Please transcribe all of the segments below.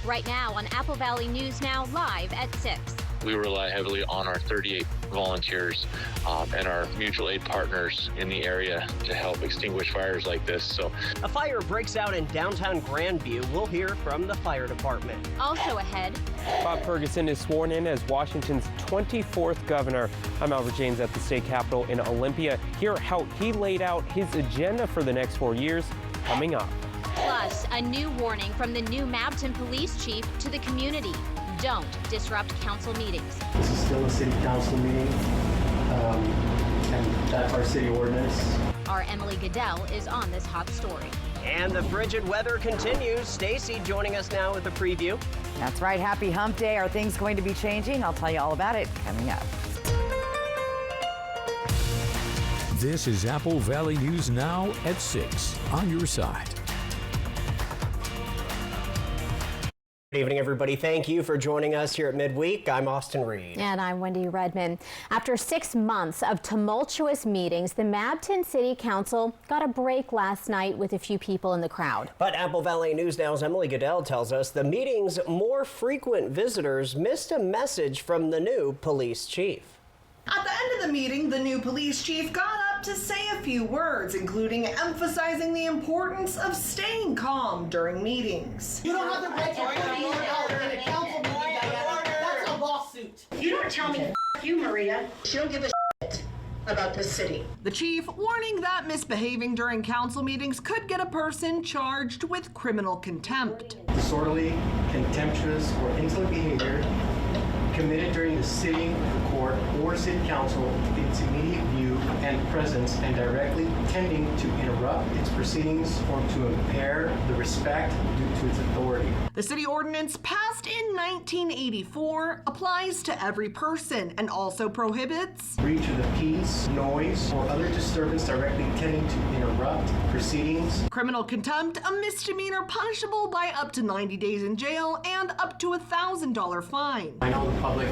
Right now on Apple Valley News Now, live at 6. We rely heavily on our 38 volunteers and our mutual aid partners in the area to help extinguish fires like this. So, a fire breaks out in downtown Grandview. We'll hear from the fire department. Also ahead, Bob Ferguson is sworn in as Washington's 24th governor. I'm Albert James at the state capitol in Olympia. Hear how he laid out his agenda for the next 4 years coming up. Plus, a new warning from the new Mabton police chief to the community. Don't disrupt council meetings. This is still a city council meeting, and that's our city ordinance. Our Emily Goodell is on this hot story. And the frigid weather continues. Stacy joining us now with a preview. That's right. Happy Hump Day. Are things going to be changing? I'll tell you all about it coming up. This is Apple Valley News Now at 6 on your side. Good evening, everybody. Thank you for joining us here at Midweek. I'm Austin Reed. And I'm Wendy Redman. After 6 months of tumultuous meetings, the Mabton City Council got a break last night with a few people in the crowd. But Apple Valley News Now's Emily Goodell tells us the meeting's more frequent visitors missed a message from the new police chief. At the end of the meeting, the new police chief got up to say a few words, including emphasizing the importance of staying calm during meetings. You don't have the right to put me out in a council meeting, Diana. That's a lawsuit. You don't tell me f you, Maria. She don't give a shit about this city. The chief warning that misbehaving during council meetings could get a person charged with criminal contempt. Disorderly, contemptuous, or insolent behavior committed during the sitting of the court or city council, its immediate view and presence, and directly tending to interrupt its proceedings or to impair the respect due to its authority. The city ordinance passed in 1984 applies to every person and also prohibits breach of the peace, noise, or other disturbance directly tending to interrupt proceedings. Criminal contempt, a misdemeanor punishable by up to 90 days in jail and up to $1,000 fine. I know the public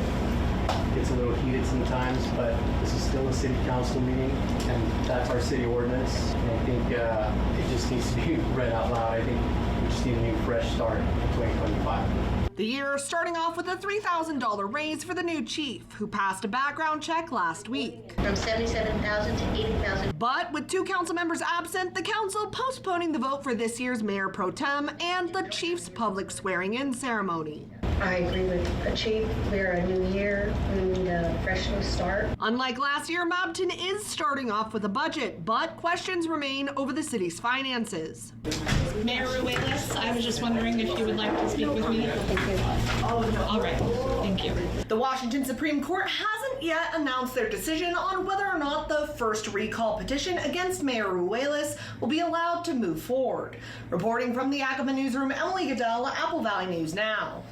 gets a little heated sometimes, but this is still a city council meeting, and that's our city ordinance. And I think it just needs to be read out loud. I think we just need a new fresh start in 2025. The year starting off with a $3,000 raise for the new chief, who passed a background check last week. From $77,000 to $80,000. But with 2 council members absent, the council postponing the vote for this year's mayor pro tem and the chief's public swearing-in ceremony. I agree with the chief. We're a new year. We need a fresh new start. Unlike last year, Mabton is starting off with a budget, but questions remain over the city's finances. Mayor Ruelas, I was just wondering if you would like to speak with me. All right, thank you. The Washington Supreme Court hasn't yet announced their decision on whether or not the first recall petition against Mayor Ruelas will be allowed to move forward. Reporting from the Yakima Newsroom, Emily Goodell, Apple Valley News Now.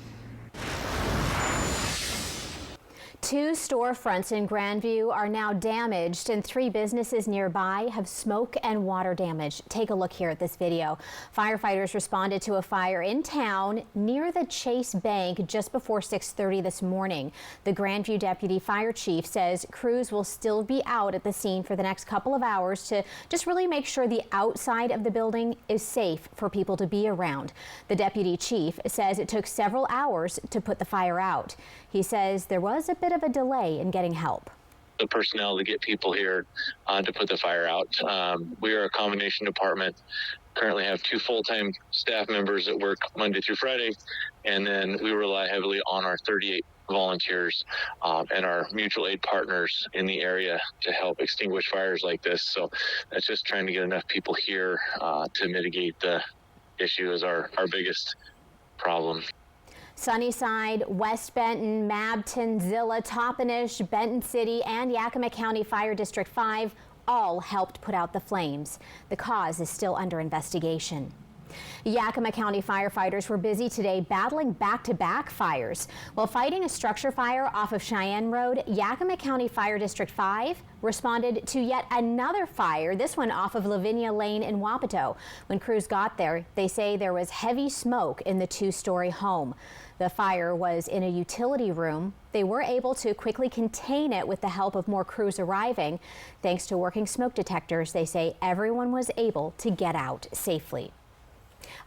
2 storefronts in Grandview are now damaged and 3 businesses nearby have smoke and water damage. Take a look here at this video. Firefighters responded to a fire in town near the Chase Bank just before 6:30 this morning. The Grandview deputy fire chief says crews will still be out at the scene for the next couple of hours to just really make sure the outside of the building is safe for people to be around. The deputy chief says it took several hours to put the fire out. He says there was a bit of a delay in getting help. the personnel to get people here to put the fire out. We are a combination department. Currently have 2 full-time staff members that work Monday through Friday, and then we rely heavily on our 38 volunteers and our mutual aid partners in the area to help extinguish fires like this. So that's just trying to get enough people here to mitigate the issue is our biggest problem. Sunnyside, West Benton, Mabton, Zillah, Toppenish, Benton City, and Yakima County Fire District 5 all helped put out the flames. The cause is still under investigation. Yakima County firefighters were busy today battling back-to-back fires. While fighting a structure fire off of Cheyenne Road, Yakima County Fire District 5 responded to yet another fire, this one off of Lavinia Lane in Wapato. When crews got there, they say there was heavy smoke in the 2-story home. The fire was in a utility room. They were able to quickly contain it with the help of more crews arriving. Thanks to working smoke detectors, they say everyone was able to get out safely.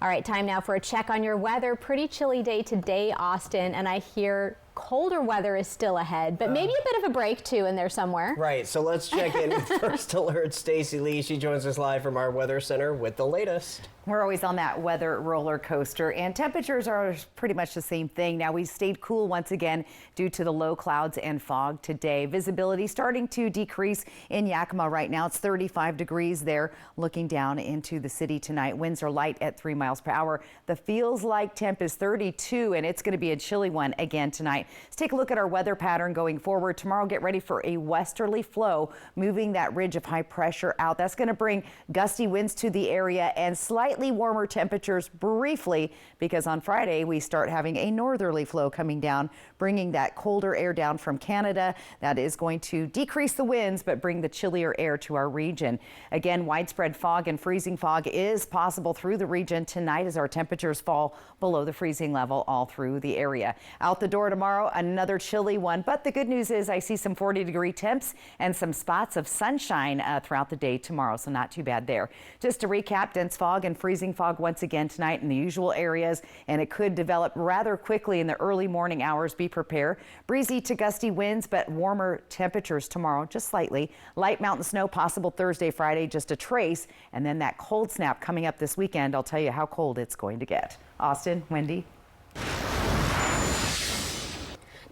All right, time now for a check on your weather. Pretty chilly day today, Austin, and I hear colder weather is still ahead, but maybe a bit of a break too in there somewhere. Right, so let's check in with First Alert Stacy Lee. She joins us live from our weather center with the latest. We're always on that weather roller coaster, and temperatures are pretty much the same thing. Now, we stayed cool once again due to the low clouds and fog today. Visibility starting to decrease in Yakima right now. It's 35 degrees there looking down into the city tonight. Winds are light at 3 miles per hour. The feels like temp is 32, and it's going to be a chilly one again tonight. Let's take a look at our weather pattern going forward. Tomorrow, get ready for a westerly flow moving that ridge of high pressure out. That's going to bring gusty winds to the area and slightly warmer temperatures briefly, because on Friday we start having a northerly flow coming down, bringing that colder air down from Canada. That is going to decrease the winds but bring the chillier air to our region. Again, widespread fog and freezing fog is possible through the region tonight as our temperatures fall below the freezing level all through the area. Out the door tomorrow, another chilly one, but the good news is I see some 40-degree temps and some spots of sunshine throughout the day tomorrow, so not too bad there. Just to recap, dense fog and freezing fog once again tonight in the usual areas, and it could develop rather quickly in the early morning hours. Be prepared. Breezy to gusty winds, but warmer temperatures tomorrow, just slightly. Light mountain snow possible Thursday, Friday, just a trace, and then that cold snap coming up this weekend. I'll tell you how cold it's going to get. Austin, Wendy.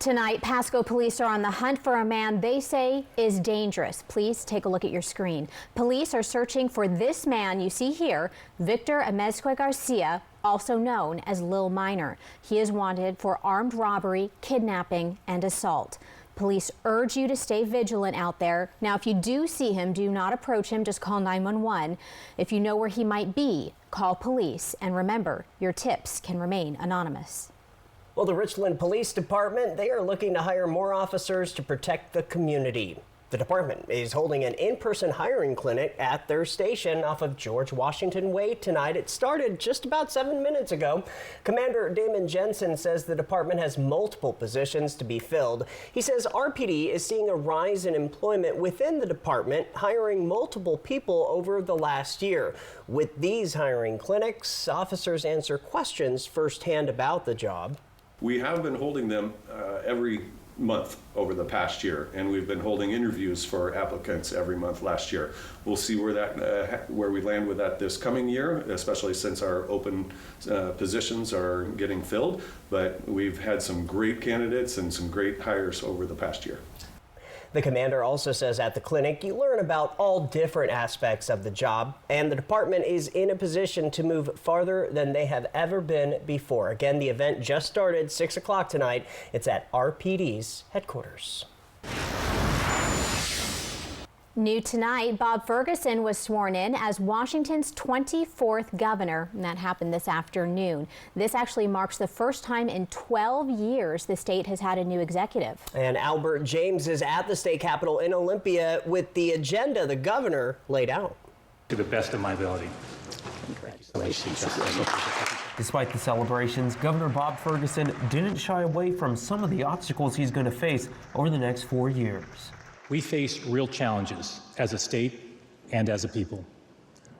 Tonight, Pasco police are on the hunt for a man they say is dangerous. Please take a look at your screen. Police are searching for this man you see here, Victor Amezcua Garcia, also known as Lil Minor. He is wanted for armed robbery, kidnapping, and assault. Police urge you to stay vigilant out there. Now, if you do see him, do not approach him. Just call 911. If you know where he might be, call police. And remember, your tips can remain anonymous. Well, the Richland Police Department, they are looking to hire more officers to protect the community. The department is holding an in-person hiring clinic at their station off of George Washington Way tonight. It started just about 7 minutes ago. Commander Damon Jensen says the department has multiple positions to be filled. He says RPD is seeing a rise in employment within the department, hiring multiple people over the last year. With these hiring clinics, officers answer questions firsthand about the job. We have been holding them every month over the past year, and we've been holding interviews for applicants every month last year. We'll see where we land with that this coming year, especially since our open positions are getting filled. But we've had some great candidates and some great hires over the past year. The commander also says at the clinic you learn about all different aspects of the job, and the department is in a position to move farther than they have ever been before. Again, the event just started 6 o'clock tonight. It's at RPD's headquarters. New tonight, Bob Ferguson was sworn in as Washington's 24th governor, and that happened this afternoon. This actually marks the first time in 12 years the state has had a new executive. And Albert James is at the state capitol in Olympia with the agenda the governor laid out. To the best of my ability. Congratulations. Despite the celebrations, Governor Bob Ferguson didn't shy away from some of the obstacles he's going to face over the next 4 years. We face real challenges as a state and as a people.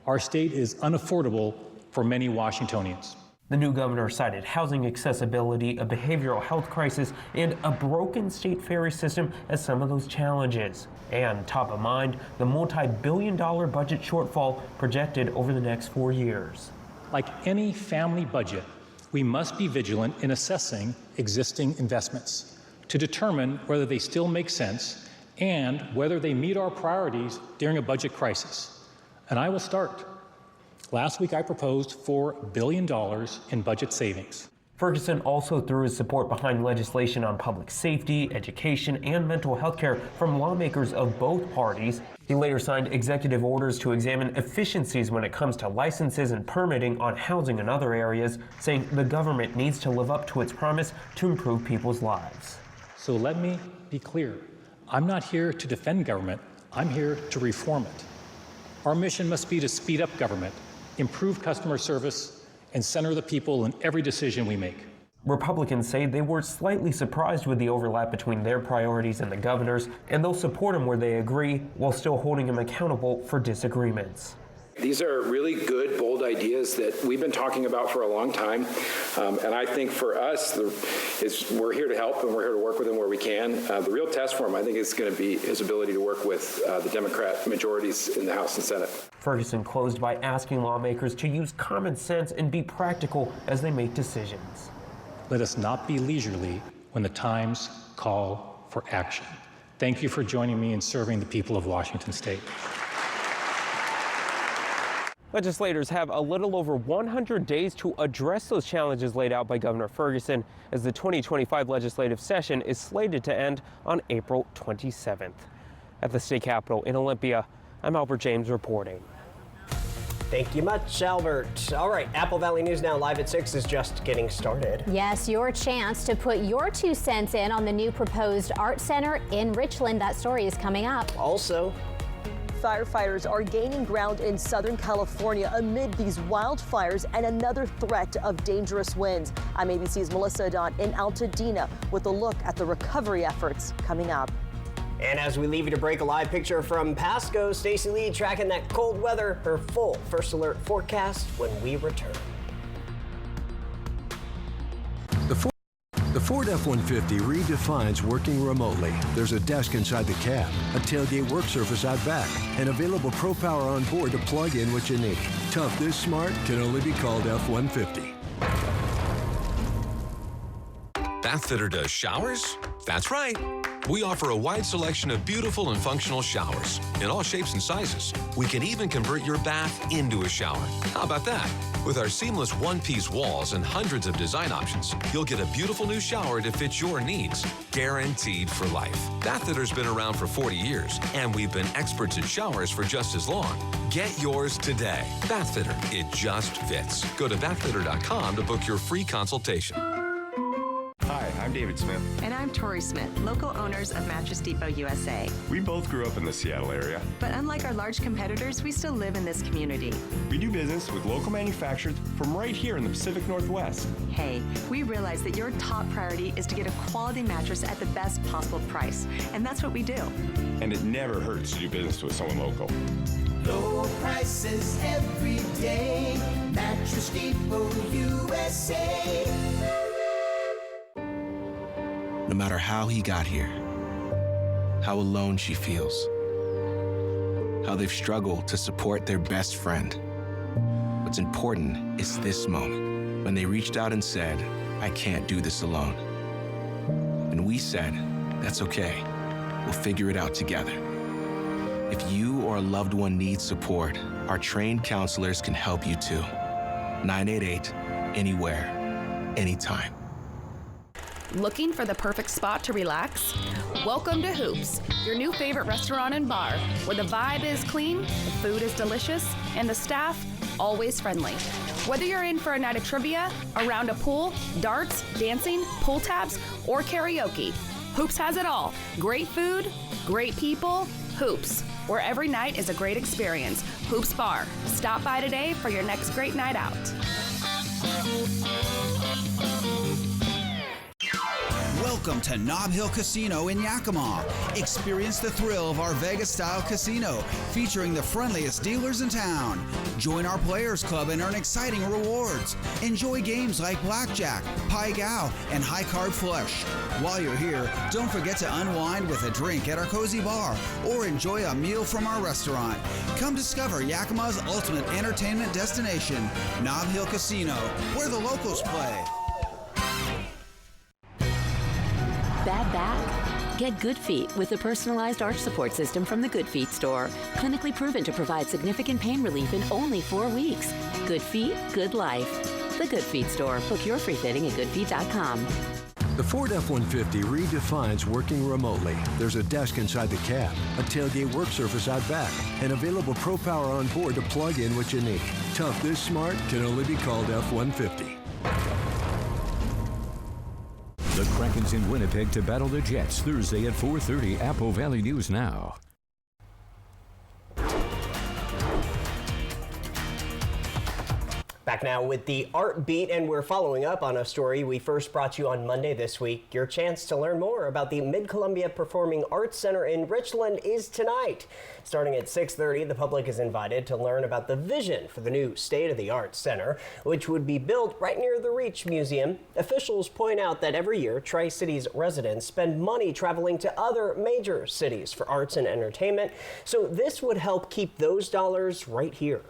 Our state is unaffordable for many Washingtonians. The new governor cited housing accessibility, a behavioral health crisis, and a broken state ferry system as some of those challenges. And top of mind, the multi-billion-dollar budget shortfall projected over the next 4 years. Like any family budget, we must be vigilant in assessing existing investments to determine whether they still make sense and whether they meet our priorities during a budget crisis. And I will start. Last week, I proposed $4 billion in budget savings. Ferguson also threw his support behind legislation on public safety, education, and mental health care from lawmakers of both parties. He later signed executive orders to examine efficiencies when it comes to licenses and permitting on housing and other areas, saying the government needs to live up to its promise to improve people's lives. So let me be clear. I'm not here to defend government. I'm here to reform it. Our mission must be to speed up government, improve customer service, and center the people in every decision we make. Republicans say they were slightly surprised with the overlap between their priorities and the governor's, and they'll support him where they agree while still holding him accountable for disagreements. These are really good, bold ideas that we've been talking about for a long time. And I think for us, we're here to help and we're here to work with him where we can. The real test for him, I think, is going to be his ability to work with the Democrat majorities in the House and Senate. Ferguson closed by asking lawmakers to use common sense and be practical as they make decisions. Let us not be leisurely when the times call for action. Thank you for joining me in serving the people of Washington State. Legislators have a little over 100 days to address those challenges laid out by Governor Ferguson as the 2025 legislative session is slated to end on April 27th. At the state capitol in Olympia, I'm Albert James reporting. Thank you much, Albert. All right, Apple Valley News Now live at 6 is just getting started. Yes, your chance to put your 2 cents in on the new proposed art center in Richland. That story is coming up. Also, firefighters are gaining ground in Southern California amid these wildfires and another threat of dangerous winds. I'm ABC's Melissa Adon in Altadena with a look at the recovery efforts coming up. And as we leave you to break, a live picture from Pasco, Stacey Lee tracking that cold weather, her full First Alert forecast when we return. The Ford F-150 redefines working remotely. There's a desk inside the cab, a tailgate work surface out back, and available Pro Power on board to plug in what you need. Tough this smart can only be called F-150. Bathfitter does showers? That's right. We offer a wide selection of beautiful and functional showers in all shapes and sizes. We can even convert your bath into a shower. How about that? With our seamless one-piece walls and hundreds of design options, you'll get a beautiful new shower to fit your needs, guaranteed for life. Bathfitter's been around for 40 years, and we've been experts at showers for just as long. Get yours today. Bathfitter, it just fits. Go to bathfitter.com to book your free consultation. Hi, I'm David Smith. And I'm Tori Smith, local owners of Mattress Depot USA. We both grew up in the Seattle area. But unlike our large competitors, we still live in this community. We do business with local manufacturers from right here in the Pacific Northwest. Hey, we realize that your top priority is to get a quality mattress at the best possible price. And that's what we do. And it never hurts to do business with someone local. Low prices every day. Mattress Depot USA. No matter how he got here, how alone she feels, how they've struggled to support their best friend. What's important is this moment, when they reached out and said, I can't do this alone. And we said, that's okay, we'll figure it out together. If you or a loved one needs support, our trained counselors can help you too. 988, anywhere, anytime. Looking for the perfect spot to relax? Welcome to Hoops, your new favorite restaurant and bar, where the vibe is clean, the food is delicious, and the staff always friendly. Whether you're in for a night of trivia, a round of pool, darts, dancing, pull tabs, or karaoke, Hoops has it all. Great food, great people, Hoops, where every night is a great experience. Hoops Bar. Stop by today for your next great night out. Welcome to Nob Hill Casino in Yakima. Experience the thrill of our Vegas-style casino, featuring the friendliest dealers in town. Join our Players Club and earn exciting rewards. Enjoy games like Blackjack, Pai Gow, and High Card Flush. While you're here, don't forget to unwind with a drink at our cozy bar or enjoy a meal from our restaurant. Come discover Yakima's ultimate entertainment destination, Nob Hill Casino, where the locals play. Bad back? Get Good Feet with a personalized arch support system from the Good Feet store. Clinically proven to provide significant pain relief in only 4 weeks. Good Feet, good life. The Good Feet store. Book your free fitting at goodfeet.com. The Ford F-150 redefines working remotely. There's a desk inside the cab, a tailgate work surface out back, and available Pro Power on board to plug in what you need. Tough this smart can only be called F-150. The Krakens in Winnipeg to battle the Jets Thursday at 4:30. Apple Valley News Now. Back Back now with the Art Beat, and we're following up on a story we first brought you on Monday this week. Your chance to learn more about the Mid-Columbia Performing Arts Center in Richland is tonight. Starting at 6:30, the public is invited to learn about the vision for the new state-of-the-art center, which would be built right near the Reach Museum. Officials point out that every year, Tri-Cities residents spend money traveling to other major cities for arts and entertainment, so this would help keep those dollars right here.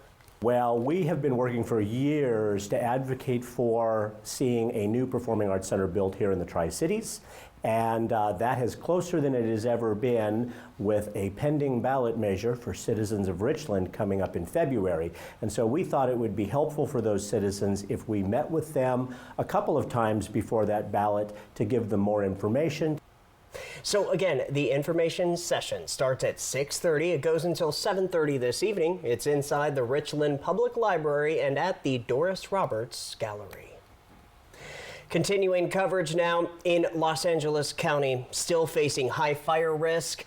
Well, we have been working for years to advocate for seeing a new performing arts center built here in the Tri-Cities, and that is closer than it has ever been, with a pending ballot measure for citizens of Richland coming up in February. And so we thought it would be helpful for those citizens if we met with them a couple of times before that ballot to give them more information. So again, the information session starts at 6:30. It goes until 7:30 this evening. It's inside the Richland Public Library and at the Doris Roberts Gallery. Continuing coverage now in Los Angeles County, still facing high fire risk.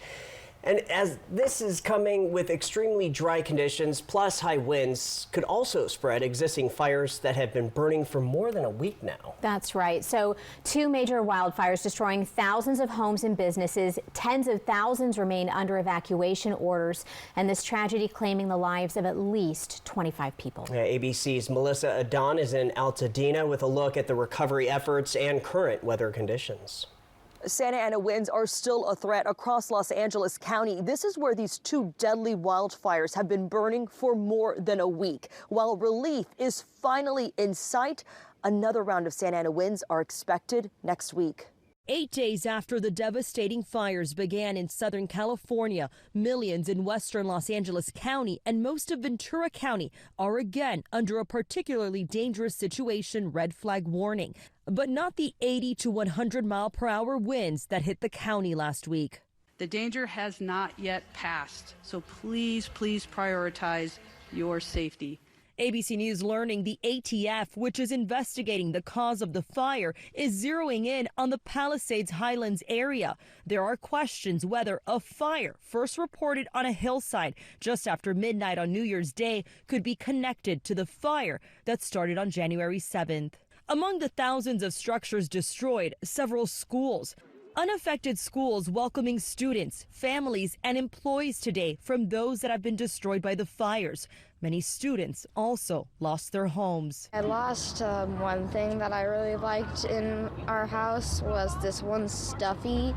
And as this is coming with extremely dry conditions plus high winds, could also spread existing fires that have been burning for more than a week now. That's right. So 2 major wildfires destroying thousands of homes and businesses. Tens of thousands remain under evacuation orders, and this tragedy claiming the lives of at least 25 people. ABC's Melissa Adon is in Altadena with a look at the recovery efforts and current weather conditions. Santa Ana winds are still a threat across Los Angeles County. This is where these 2 deadly wildfires have been burning for more than a week. While relief is finally in sight, another round of Santa Ana winds are expected next week. 8 days after the devastating fires began in Southern California, millions in western Los Angeles County and most of Ventura County are again under a particularly dangerous situation red flag warning, but not the 80 to 100 mile per hour winds that hit the county last week. The danger has not yet passed, so please prioritize your safety. ABC News learning the ATF, which is investigating the cause of the fire, is zeroing in on the Palisades Highlands area. There are questions whether a fire first reported on a hillside just after midnight on New Year's Day could be connected to the fire that started on January 7th. Among the thousands of structures destroyed, several schools. Unaffected schools welcoming students, families, and employees today from those that have been destroyed by the fires. Many students also lost their homes. I lost one thing that I really liked in our house was this one stuffy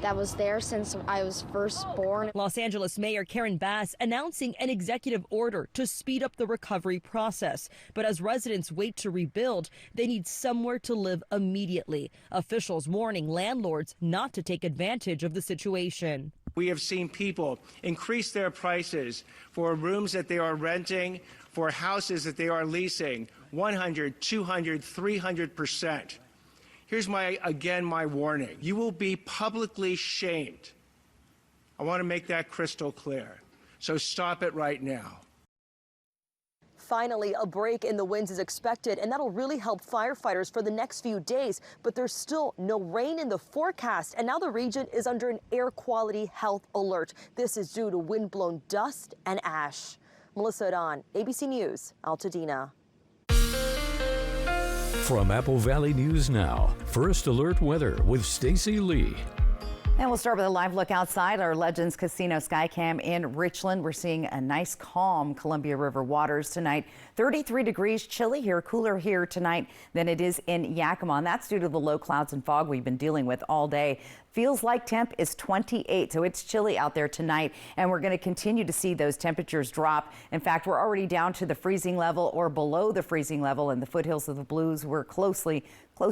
that was there since I was first born. Los Angeles Mayor Karen Bass announcing an executive order to speed up the recovery process. But as residents wait to rebuild, they need somewhere to live immediately. Officials warning landlords not to take advantage of the situation. We have seen people increase their prices for rooms that they are renting, for houses that they are leasing, 100, 200, 300%. Here's my warning. You will be publicly shamed. I want to make that crystal clear. So stop it right now. Finally, a break in the winds is expected, and that'll really help firefighters for the next few days. But there's still no rain in the forecast, and now the region is under an air quality health alert. This is due to wind-blown dust and ash. Melissa Adon, ABC News, Altadena. From Apple Valley News Now, First Alert Weather with Stacy Lee. And we'll start with a live look outside our Legends Casino Skycam in Richland. We're seeing a nice calm Columbia River waters tonight. 33 degrees, chilly here, cooler here tonight than it is in Yakima. And that's due to the low clouds and fog we've been dealing with all day. Feels like temp is 28, so it's chilly out there tonight, and we're going to continue to see those temperatures drop. In fact, we're already down to the freezing level or below the freezing level in the foothills of the Blues. We're close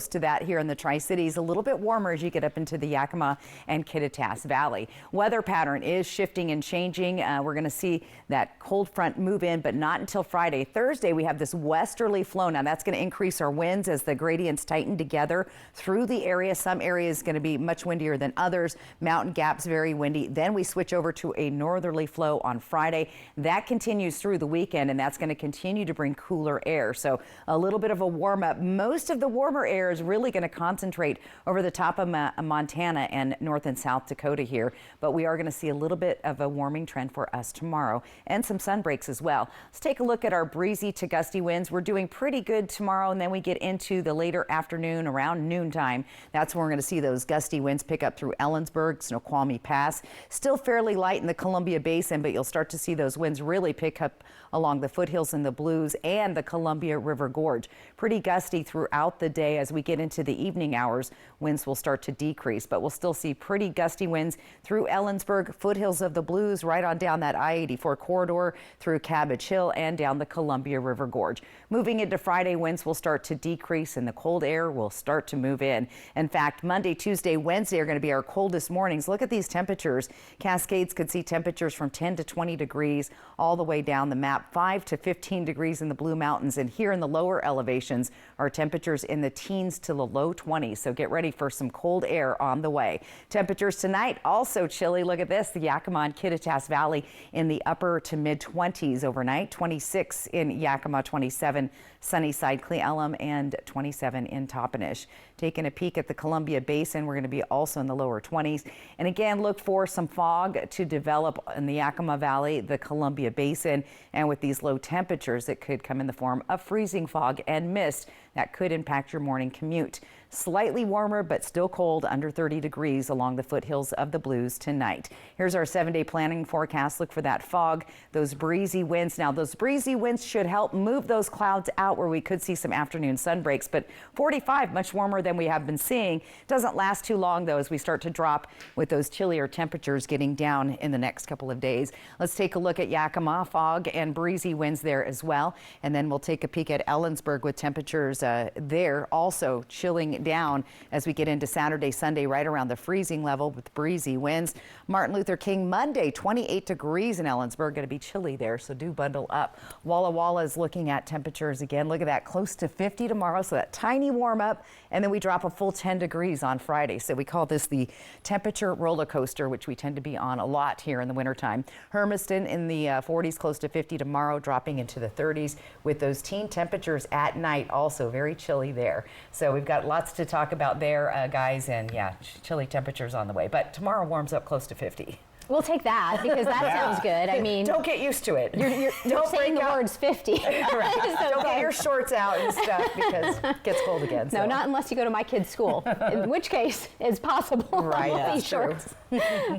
to that here in the Tri-Cities. A little bit warmer as you get up into the Yakima and Kittitas Valley. Weather pattern is shifting and changing. We're going to see that cold front move in, but not until Friday. Thursday, we have this westerly flow. Now, that's going to increase our winds as the gradients tighten together through the area. Some areas going to be much windier windier than others. Mountain gaps very windy. Then we switch over to a northerly flow on Friday. That continues through the weekend, and that's going to continue to bring cooler air. So a little bit of a warm up. Most of the warmer air is really going to concentrate over the top of Montana and North and South Dakota here. But we are going to see a little bit of a warming trend for us tomorrow and some sun breaks as well. Let's take a look at our breezy to gusty winds. We're doing pretty good tomorrow, and then we get into the later afternoon around noontime. That's when we're going to see those gusty winds pick up through Ellensburg, Snoqualmie Pass. Still fairly light in the Columbia Basin, but you'll start to see those winds really pick up along the foothills in the Blues and the Columbia River Gorge. Pretty gusty throughout the day. As we get into the evening hours, winds will start to decrease, but we'll still see pretty gusty winds through Ellensburg, foothills of the Blues, right on down that I-84 corridor through Cabbage Hill and down the Columbia River Gorge. Moving into Friday, winds will start to decrease and the cold air will start to move in. In fact, Monday, Tuesday, Wednesday are going to be our coldest mornings. Look at these temperatures. Cascades could see temperatures from 10 to 20 degrees all the way down the map. 5 to 15 degrees in the Blue Mountains, and here in the lower elevations are temperatures in the teens to the low 20s. So get ready for some cold air on the way. Temperatures tonight also chilly. Look at this, the Yakima and Kittitas Valley in the upper to mid 20s overnight. 26 in Yakima, 27 Sunnyside, Cle Elum, and 27 in Toppenish. Taking a peek at the Columbia Basin, we're going to be also in the lower 20s. And again, look for some fog to develop in the Yakima Valley, the Columbia Basin. And with these low temperatures, it could come in the form of freezing fog and mist that could impact your morning commute. Slightly warmer, but still cold, under 30 degrees along the foothills of the Blues tonight. Here's our 7-day planning forecast. Look for that fog, those breezy winds. Now, those breezy winds should help move those clouds out where we could see some afternoon sun breaks, but 45, much warmer than we have been seeing. Doesn't last too long, though, as we start to drop with those chillier temperatures getting down in the next couple of days. Let's take a look at Yakima, fog and breezy winds there as well. And then we'll take a peek at Ellensburg with temperatures there also chilling down as we get into Saturday, Sunday, right around the freezing level with breezy winds. Martin Luther King Monday, 28 degrees in Ellensburg. Going to be chilly there, so do bundle up. Walla Walla is looking at temperatures again. Look at that, close to 50 tomorrow, so that tiny warm up, and then we drop a full 10 degrees on Friday. So we call this the temperature roller coaster, which we tend to be on a lot here in the wintertime. Hermiston in the 40s, close to 50 tomorrow, dropping into the 30s with those teen temperatures at night, also very chilly there. So we've got lots to talk about there, guys, and yeah, chilly temperatures on the way. But tomorrow warms up close to 50. We'll take that because that sounds good. I mean, don't get used to it. You're saying the words 50. Right. So don't get your shorts out and stuff because it gets cold again. No, not unless you go to my kid's school, in which case it's possible. Right, We'll be that's shorts.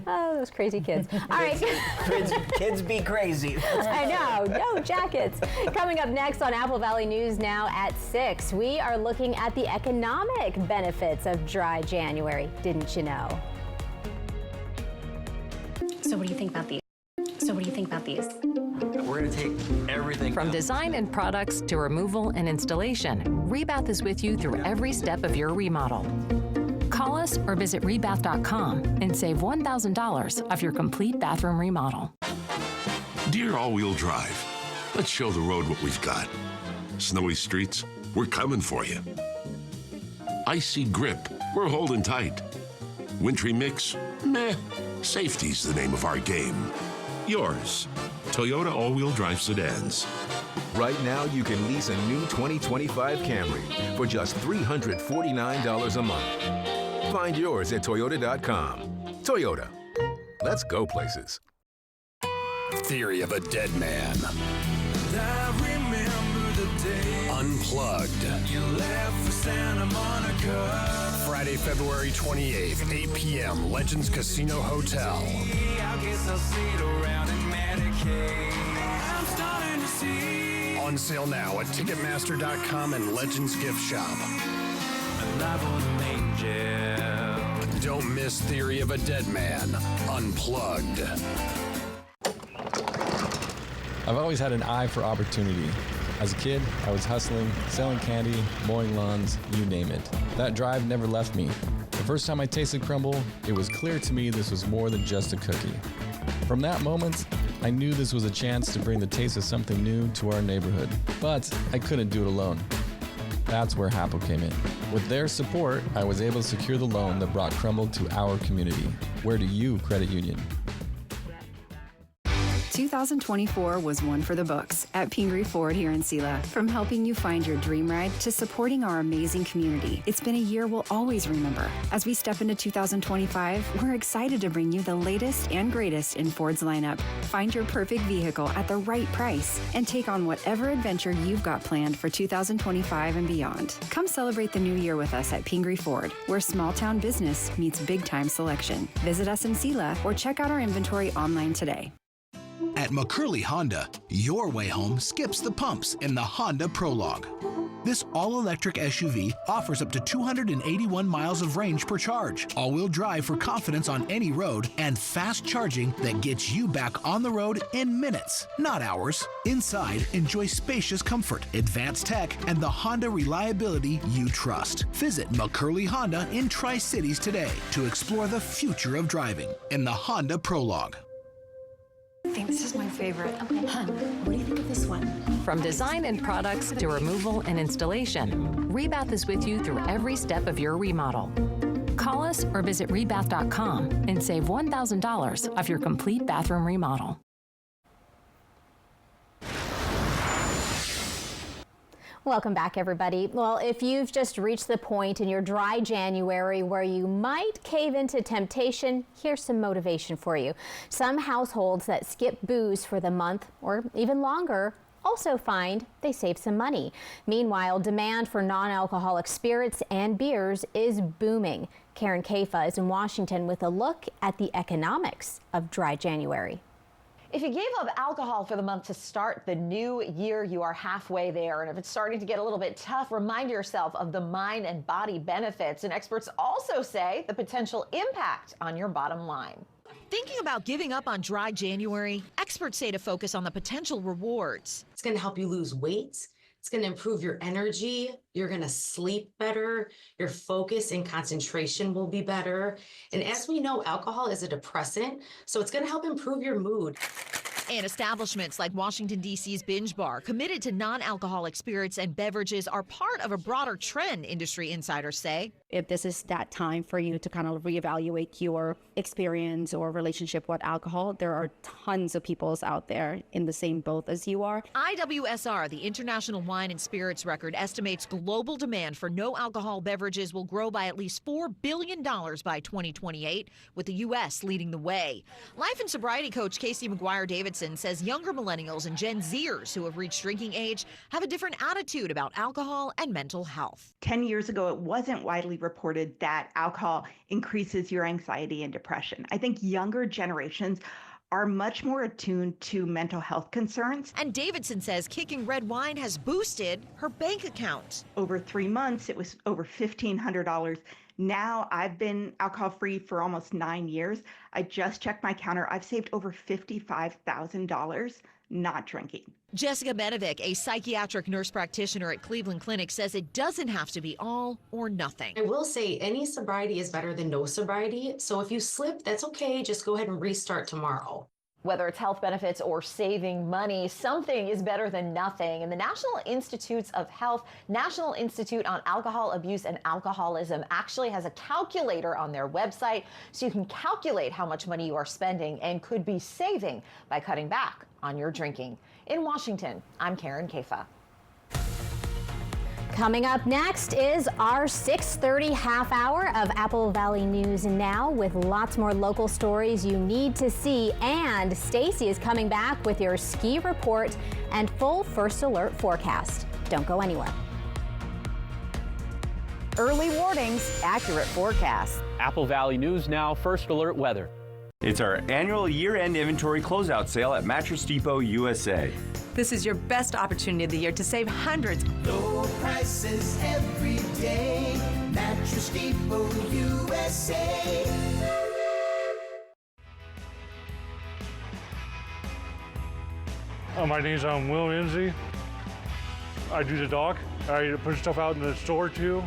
Oh, those crazy kids. All right. Kids be crazy. I know, no jackets. Coming up next on Apple Valley News Now at 6, we are looking at the economic benefits of dry January. Didn't you know? So what do you think about these? We're going to take everything. From design and products to removal and installation, Rebath is with you through every step of your remodel. Call us or visit rebath.com and save $1,000 off your complete bathroom remodel. Dear All-Wheel Drive, let's show the road what we've got. Snowy streets, we're coming for you. Icy grip, we're holding tight. Wintry mix, meh. Safety's the name of our game. Yours, Toyota All-Wheel Drive Sedans. Right now, you can lease a new 2025 Camry for just $349 a month. Find yours at Toyota.com. Toyota. Let's go places. Theory of a Dead Man. I remember the day Unplugged. You left for Santa Monica. Friday, February 28th, 8 p.m., Legends Casino Hotel. I guess I'll sit around in Medicaid. I'm starting to see. On sale now at Ticketmaster.com and Legends Gift Shop. Alive on an angel. Don't miss Theory of a Dead Man. Unplugged. I've always had an eye for opportunity. As a kid, I was hustling, selling candy, mowing lawns, you name it. That drive never left me. The first time I tasted crumble, it was clear to me this was more than just a cookie. From that moment, I knew this was a chance to bring the taste of something new to our neighborhood. But I couldn't do it alone. That's where Happel came in. With their support, I was able to secure the loan that brought Crumble to our community. Where do you credit union? 2024 was one for the books at Pingree Ford here in Selah. From helping you find your dream ride to supporting our amazing community, it's been a year we'll always remember. As we step into 2025, we're excited to bring you the latest and greatest in Ford's lineup. Find your perfect vehicle at the right price and take on whatever adventure you've got planned for 2025 and beyond. Come celebrate the new year with us at Pingree Ford, where small town business meets big time selection. Visit us in Selah or check out our inventory online today. At McCurley Honda, your way home skips the pumps in the Honda Prologue. This all-electric SUV offers up to 281 miles of range per charge, all-wheel drive for confidence on any road, and fast charging that gets you back on the road in minutes, not hours. Inside, enjoy spacious comfort, advanced tech, and the Honda reliability you trust. Visit McCurley Honda in Tri-Cities today to explore the future of driving in the Honda Prologue. I think this is my favorite. Okay. Hun, what do you think of this one? From design and products to removal and installation, Rebath is with you through every step of your remodel. Call us or visit rebath.com and save $1,000 off your complete bathroom remodel. Welcome back, everybody. Well, if you've just reached the point in your dry January where you might cave into temptation, here's some motivation for you. Some households that skip booze for the month or even longer also find they save some money. Meanwhile, demand for non-alcoholic spirits and beers is booming. Karen Kafa is in Washington with a look at the economics of dry January. If you gave up alcohol for the month to start the new year, you are halfway there. And if it's starting to get a little bit tough, remind yourself of the mind and body benefits. And experts also say the potential impact on your bottom line. Thinking about giving up on dry January? Experts say to focus on the potential rewards. It's going to help you lose weight. It's going to improve your energy. You're going to sleep better. Your focus and concentration will be better. And as we know, alcohol is a depressant, so it's going to help improve your mood. And establishments like Washington, D.C.'s Binge Bar, committed to non-alcoholic spirits and beverages, are part of a broader trend, industry insiders say. If this is that time for you to kind of reevaluate your experience or relationship with alcohol, there are tons of people out there in the same boat as you are. IWSR, the International Wine and Spirits Record, estimates global demand for no-alcohol beverages will grow by at least $4 billion by 2028, with the U.S. leading the way. Life and sobriety coach Casey McGuire-Davidson says younger millennials and Gen Zers who have reached drinking age have a different attitude about alcohol and mental health. 10 years ago, it wasn't widely reported that alcohol increases your anxiety and depression. I think younger generations are much more attuned to mental health concerns. And Davidson says kicking red wine has boosted her bank account. Over 3 months, it was over $1,500. Now I've been alcohol-free for almost 9 years. I just checked my counter. I've saved over $55,000 not drinking. Jessica Benovic, a psychiatric nurse practitioner at Cleveland Clinic, says it doesn't have to be all or nothing. I will say any sobriety is better than no sobriety. So if you slip, that's okay. Just go ahead and restart tomorrow. Whether it's health benefits or saving money, something is better than nothing. And the National Institutes of Health, National Institute on Alcohol Abuse and Alcoholism, actually has a calculator on their website, so you can calculate how much money you are spending and could be saving by cutting back on your drinking. In Washington, I'm Karen Kafa. Coming up next is our 6:30 half hour of Apple Valley News Now, with lots more local stories you need to see. And Stacy is coming back with your ski report and full first alert forecast. Don't go anywhere. Early warnings, accurate forecasts. Apple Valley News Now first alert weather. It's our annual year-end inventory closeout sale at Mattress Depot USA. This is your best opportunity of the year to save hundreds. Low prices every day. Mattress Depot USA. My name's Will Lindsay. I do the dock. I put stuff out in the store too.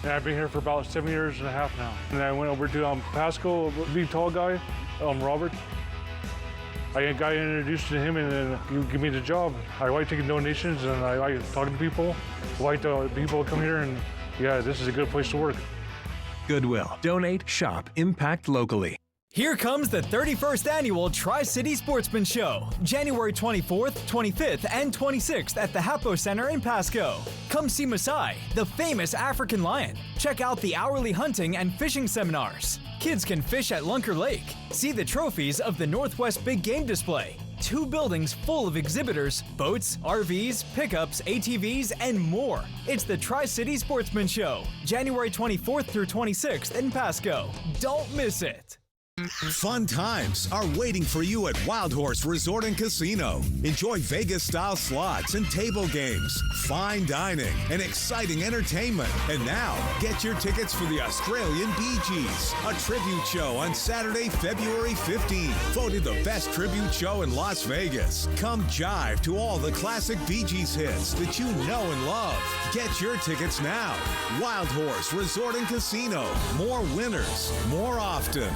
And I've been here for about 7 years and a half now. And I went over to Pasco, a big tall guy, Robert. I got introduced to him, and then he gave me the job. I like taking donations, and I like talking to people. I like people come here and yeah, this is a good place to work. Goodwill. Donate, shop, impact locally. Here comes the 31st annual Tri-City Sportsman Show, January 24th, 25th, and 26th at the Hapo Center in Pasco. Come see Masai, the famous African lion. Check out the hourly hunting and fishing seminars. Kids can fish at Lunker Lake. See the trophies of the Northwest Big Game Display. 2 buildings full of exhibitors, boats, RVs, pickups, ATVs, and more. It's the Tri-City Sportsman Show, January 24th through 26th in Pasco. Don't miss it. Fun times are waiting for you at Wild Horse Resort and Casino. Enjoy Vegas-style slots and table games, fine dining, and exciting entertainment. And now, get your tickets for the Australian Bee Gees, a tribute show on Saturday, February 15th. Voted the best tribute show in Las Vegas. Come jive to all the classic Bee Gees hits that you know and love. Get your tickets now. Wild Horse Resort and Casino. More winners, more often.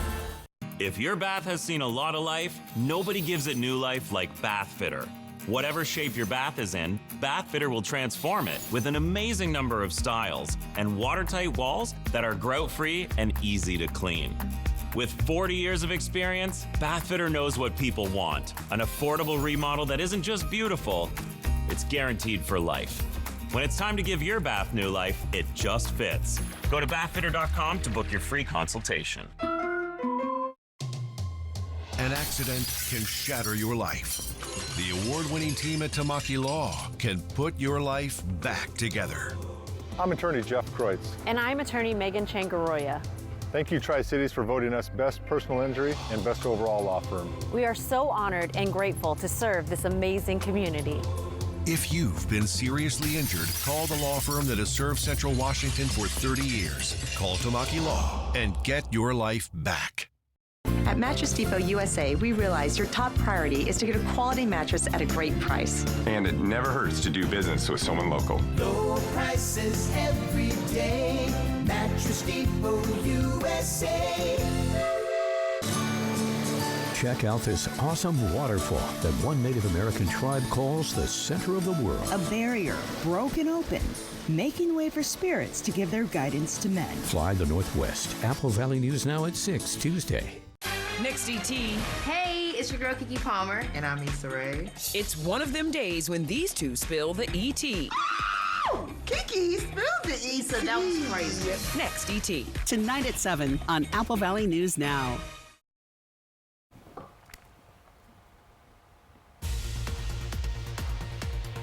If your bath has seen a lot of life, nobody gives it new life like Bath Fitter. Whatever shape your bath is in, Bath Fitter will transform it with an amazing number of styles and watertight walls that are grout-free and easy to clean. With 40 years of experience, Bath Fitter knows what people want. An affordable remodel that isn't just beautiful, it's guaranteed for life. When it's time to give your bath new life, it just fits. Go to bathfitter.com to book your free consultation. An accident can shatter your life. The award-winning team at Tamaki Law can put your life back together. I'm attorney Jeff Kreutz. And I'm attorney Megan Changaroya. Thank you, Tri-Cities, for voting us Best Personal Injury and Best Overall Law Firm. We are so honored and grateful to serve this amazing community. If you've been seriously injured, call the law firm that has served Central Washington for 30 years. Call Tamaki Law and get your life back. At Mattress Depot USA, we realize your top priority is to get a quality mattress at a great price. And it never hurts to do business with someone local. Low prices every day. Mattress Depot USA. Check out this awesome waterfall that one Native American tribe calls the center of the world. A barrier broken open, making way for spirits to give their guidance to men. Fly the Northwest. Apple Valley News Now at 6 Tuesday. Next ET. Hey, it's your girl Kiki Palmer. And I'm Issa Rae. It's one of them days when these two spill the ET. Oh, Kiki spilled the Issa. That was crazy. Next ET. Tonight at 7 on Apple Valley News Now.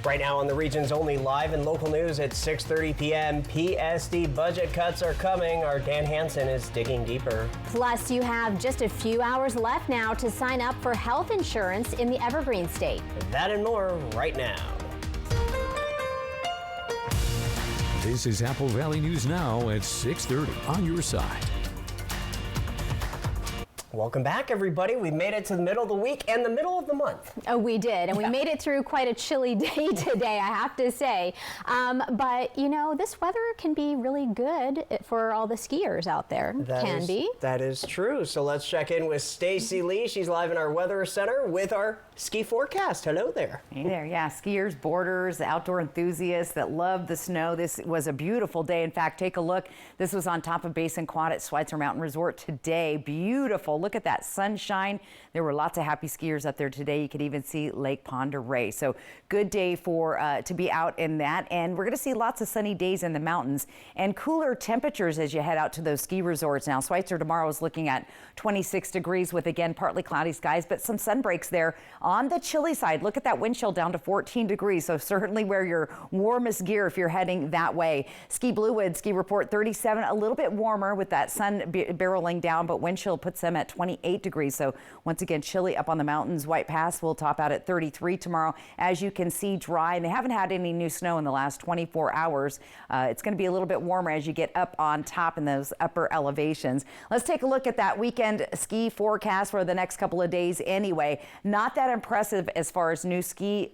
Right now on the region's only live and local news at 6:30 p.m. PSD budget cuts are coming. Our Dan Hansen is digging deeper. Plus, you have just a few hours left now to sign up for health insurance in the Evergreen State. That and more right now. This is Apple Valley News Now at 6:30 on your side. Welcome back, everybody. We made it to the middle of the week and the middle of the month. Oh, we did. And we made it through quite a chilly day today, I have to say. But, you know, this weather can be really good for all the skiers out there. That is true. So let's check in with Stacy Lee. She's live in our weather center with our ski forecast. Hello there. Hey there. Yeah, skiers, boarders, outdoor enthusiasts that love the snow. This was a beautiful day. In fact, take a look. This was on top of Basin Quad at Schweitzer Mountain Resort today. Beautiful. Look at that sunshine. There were lots of happy skiers up there today. You could even see Lake Pend Oreille. So good day for to be out in that. And we're going to see lots of sunny days in the mountains and cooler temperatures as you head out to those ski resorts. Now, Schweitzer tomorrow is looking at 26 degrees with, again, partly cloudy skies, but some sun breaks there on the chilly side. Look at that wind chill down to 14 degrees. So certainly wear your warmest gear if you're heading that way. Ski Bluewood ski report 37, a little bit warmer with that sun barreling down, but wind chill puts them at 28 degrees. So once again, chilly up on the mountains. White Pass will top out at 33 tomorrow. As you can see, dry, and they haven't had any new snow in the last 24 hours. It's going to be a little bit warmer as you get up on top in those upper elevations. Let's take a look at that weekend ski forecast for the next couple of days anyway. Not that impressive as far as new ski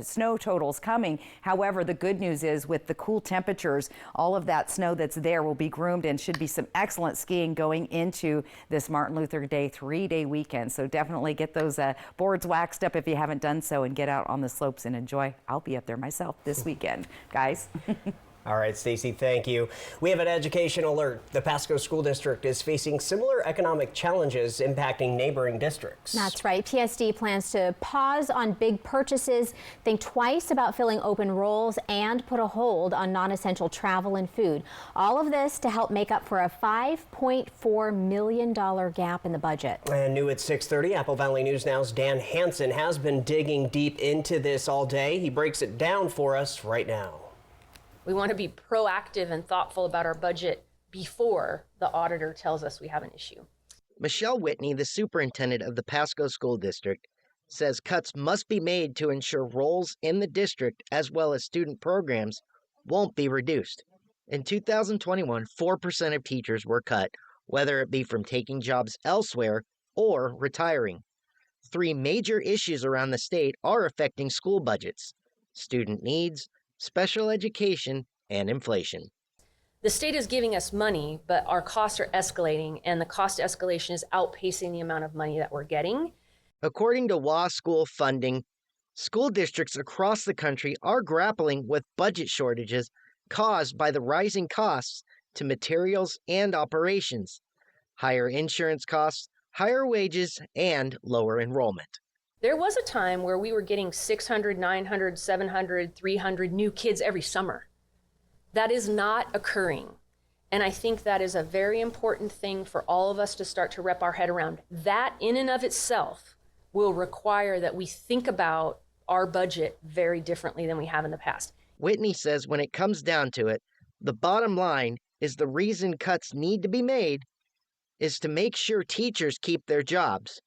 snow totals coming. However, the good news is with the cool temperatures, all of that snow that's there will be groomed and should be some excellent skiing going into this Martin Luther Day 3-day weekend. So definitely get those boards waxed up if you haven't done so and get out on the slopes and enjoy. I'll be up there myself this weekend, guys. All right, Stacey, thank you. We have an education alert. The Pasco School District is facing similar economic challenges impacting neighboring districts. That's right. PSD plans to pause on big purchases, think twice about filling open roles, and put a hold on non-essential travel and food. All of this to help make up for a $5.4 million gap in the budget. And new at 6:30, Apple Valley News Now's Dan Hansen has been digging deep into this all day. He breaks it down for us right now. We want to be proactive and thoughtful about our budget before the auditor tells us we have an issue. Michelle Whitney, the superintendent of the Pasco School District, says cuts must be made to ensure roles in the district as well as student programs won't be reduced. In 2021, 4% of teachers were cut, whether it be from taking jobs elsewhere or retiring. 3 major issues around the state are affecting school budgets: student needs, special education, and inflation. The state is giving us money, but our costs are escalating, and the cost escalation is outpacing the amount of money that we're getting. According to WA School Funding, school districts across the country are grappling with budget shortages caused by the rising costs to materials and operations, higher insurance costs, higher wages, and lower enrollment. There was a time where we were getting 600, 900, 700, 300 new kids every summer. That is not occurring. And I think that is a very important thing for all of us to start to wrap our head around. That in and of itself will require that we think about our budget very differently than we have in the past. Whitney says when it comes down to it, the bottom line is the reason cuts need to be made is to make sure teachers keep their jobs.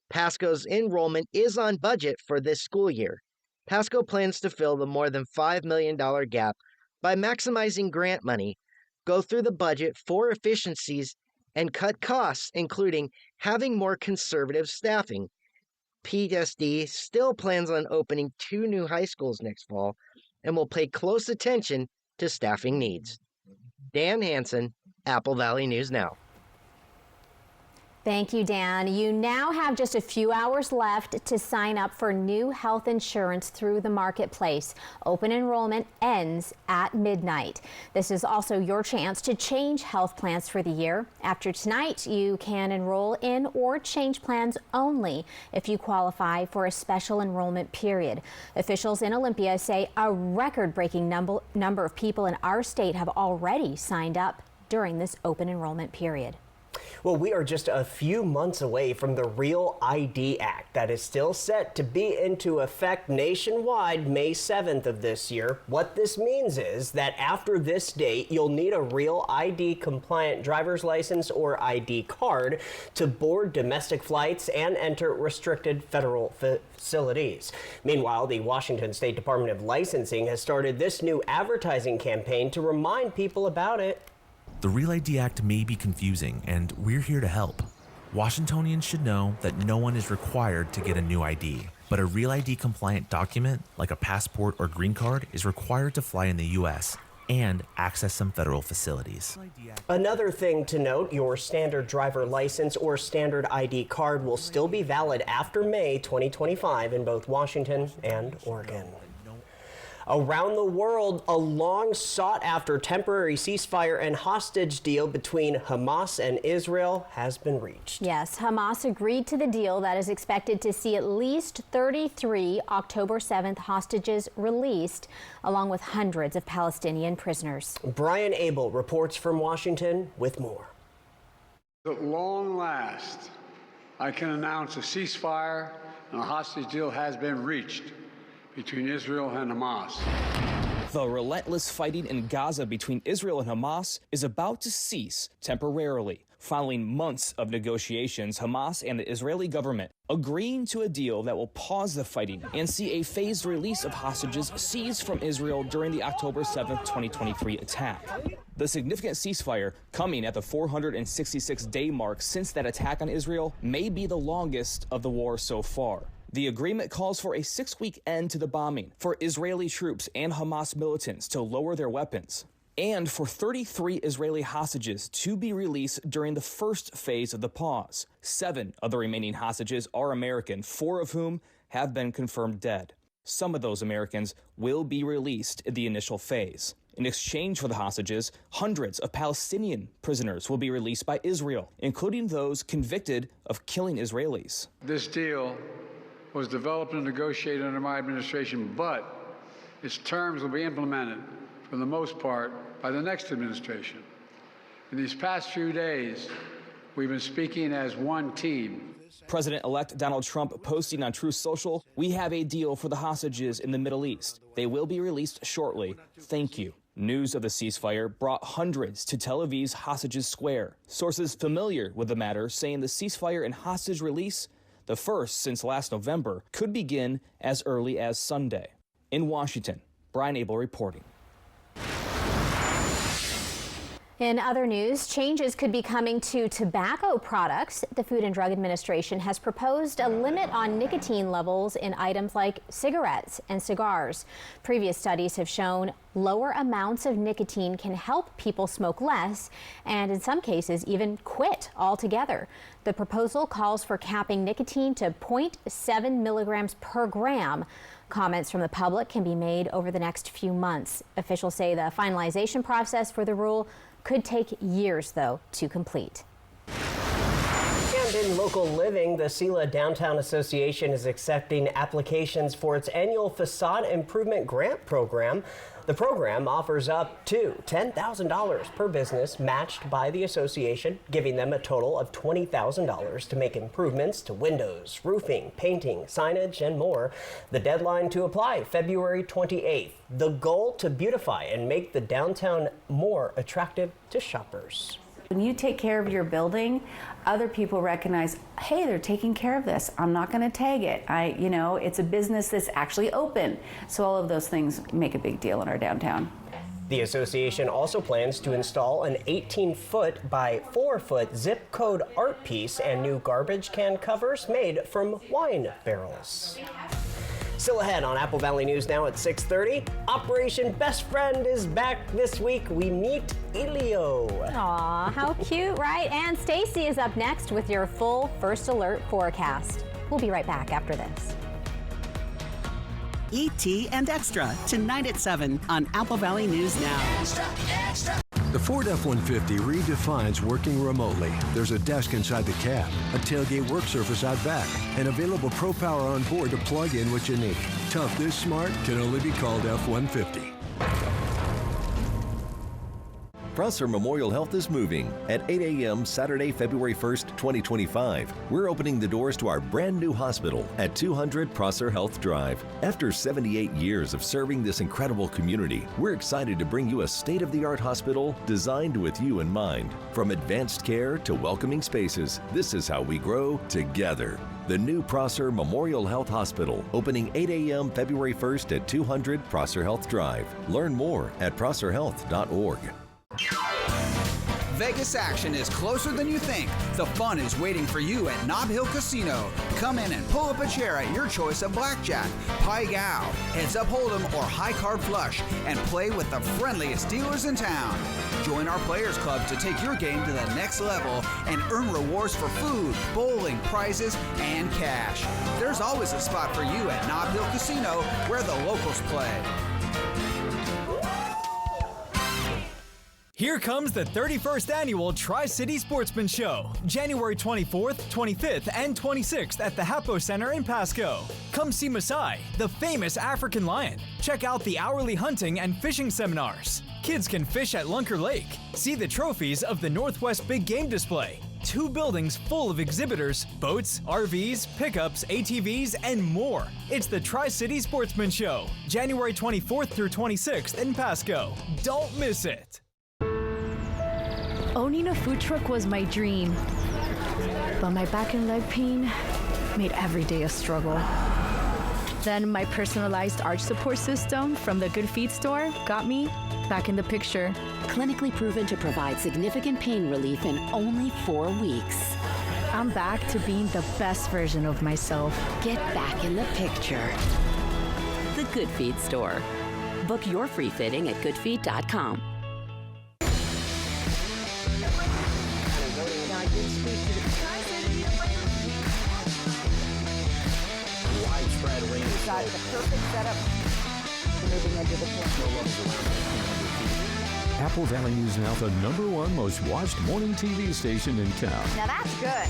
Pasco's enrollment is on budget for this school year. Pasco plans to fill the more than $5 million gap by maximizing grant money, go through the budget for efficiencies, and cut costs, including having more conservative staffing. PSD still plans on opening 2 new high schools next fall and will pay close attention to staffing needs. Dan Hansen, Apple Valley News Now. Thank you, Dan. You now have just a few hours left to sign up for new health insurance through the marketplace. Open enrollment ends at midnight. This is also your chance to change health plans for the year. After tonight, you can enroll in or change plans only if you qualify for a special enrollment period. Officials in Olympia say a record-breaking number of people in our state have already signed up during this open enrollment period. Well, we are just a few months away from the Real ID Act that is still set to be into effect nationwide May 7th of this year. What this means is that after this date, you'll need a Real ID compliant driver's license or ID card to board domestic flights and enter restricted federal facilities. Meanwhile, the Washington State Department of Licensing has started this new advertising campaign to remind people about it. The Real ID Act may be confusing, and we're here to help. Washingtonians should know that no one is required to get a new ID, but a Real ID compliant document, like a passport or green card, is required to fly in the U.S. and access some federal facilities. Another thing to note, your standard driver license or standard ID card will still be valid after May 2025 in both Washington and Oregon. Around the world, a long sought-after temporary ceasefire and hostage deal between Hamas and Israel has been reached. Yes, Hamas agreed to the deal that is expected to see at least 33 October 7th hostages released, along with hundreds of Palestinian prisoners. Brian Abel reports from Washington with more. At long last, I can announce a ceasefire and a hostage deal has been reached between Israel and Hamas. The relentless fighting in Gaza between Israel and Hamas is about to cease temporarily. Following months of negotiations, Hamas and the Israeli government agreeing to a deal that will pause the fighting and see a phased release of hostages seized from Israel during the October 7th, 2023 attack. The significant ceasefire, coming at the 466-day mark since that attack on Israel, may be the longest of the war so far. The agreement calls for a 6-week end to the bombing, for Israeli troops and Hamas militants to lower their weapons, and for 33 Israeli hostages to be released during the first phase of the pause. 7 of the remaining hostages are American, 4 of whom have been confirmed dead. Some of those Americans will be released in the initial phase. In exchange for the hostages, hundreds of Palestinian prisoners will be released by Israel, including those convicted of killing Israelis. This deal was developed and negotiated under my administration, but its terms will be implemented, for the most part, by the next administration. In these past few days, we've been speaking as one team. President-elect Donald Trump posting on Truth Social, "We have a deal for the hostages in the Middle East. They will be released shortly. Thank you." News of the ceasefire brought hundreds to Tel Aviv's Hostages Square. Sources familiar with the matter saying the ceasefire and hostage release, the first since last November, could begin as early as Sunday. In Washington, Brian Abel reporting. In other news, changes could be coming to tobacco products. The Food and Drug Administration has proposed a limit on nicotine levels in items like cigarettes and cigars. Previous studies have shown lower amounts of nicotine can help people smoke less and in some cases even quit altogether. The proposal calls for capping nicotine to 0.7 milligrams per gram. Comments from the public can be made over the next few months. Officials say the finalization process for the rule could take years, though, to complete. And in local living, the SELA Downtown Association is accepting applications for its annual Facade Improvement Grant Program. The program offers up to $10,000 per business matched by the association, giving them a total of $20,000 to make improvements to windows, roofing, painting, signage, and more. The deadline to apply, February 28th. The goal to beautify and make the downtown more attractive to shoppers. When you take care of your building, other people recognize, hey, they're taking care of this. I'm not going to tag it. It's a business that's actually open. So all of those things make a big deal in our downtown. The association also plans to install an 18-foot by 4-foot zip code art piece and new garbage can covers made from wine barrels. Still ahead on Apple Valley News now at 6:30. Operation Best Friend is back this week. We meet Elio. Aw, how cute, right? And Stacy is up next with your full First Alert forecast. We'll be right back after this. ET and Extra, tonight at 7 on Apple Valley News Now. Extra, extra. The Ford F-150 redefines working remotely. There's a desk inside the cab, a tailgate work surface out back, and available Pro Power on board to plug in what you need. Tough this smart can only be called F-150. Prosser Memorial Health is moving. At 8 a.m. Saturday, February 1st, 2025, we're opening the doors to our brand new hospital at 200 Prosser Health Drive. After 78 years of serving this incredible community, we're excited to bring you a state-of-the-art hospital designed with you in mind. From advanced care to welcoming spaces, this is how we grow together. The new Prosser Memorial Health Hospital, opening 8 a.m. February 1st at 200 Prosser Health Drive. Learn more at prosserhealth.org. Vegas action is closer than you think. The fun is waiting for you at Nob Hill Casino. Come in and pull up a chair at your choice of blackjack, pai gow, heads up hold'em, or high card flush, and play with the friendliest dealers in town. Join our Players Club to take your game to the next level and earn rewards for food, bowling, prizes, and cash. There's always a spot for you at Nob Hill Casino, where the locals play. Here comes the 31st Annual Tri-City Sportsman Show, January 24th, 25th, and 26th at the Hapo Center in Pasco. Come see Masai, the famous African lion. Check out the hourly hunting and fishing seminars. Kids can fish at Lunker Lake. See the trophies of the Northwest Big Game Display. 2 buildings full of exhibitors, boats, RVs, pickups, ATVs, and more. It's the Tri-City Sportsman Show, January 24th through 26th in Pasco. Don't miss it. Owning a food truck was my dream, but my back and leg pain made every day a struggle. Then my personalized arch support system from the Good Feet store got me back in the picture. Clinically proven to provide significant pain relief in only 4 weeks. I'm back to being the best version of myself. Get back in the picture. The Good Feet store. Book your free fitting at goodfeet.com. Got the perfect setup. moving into the Apple Valley News Now, the #1 most watched morning TV station in town. Now that's good.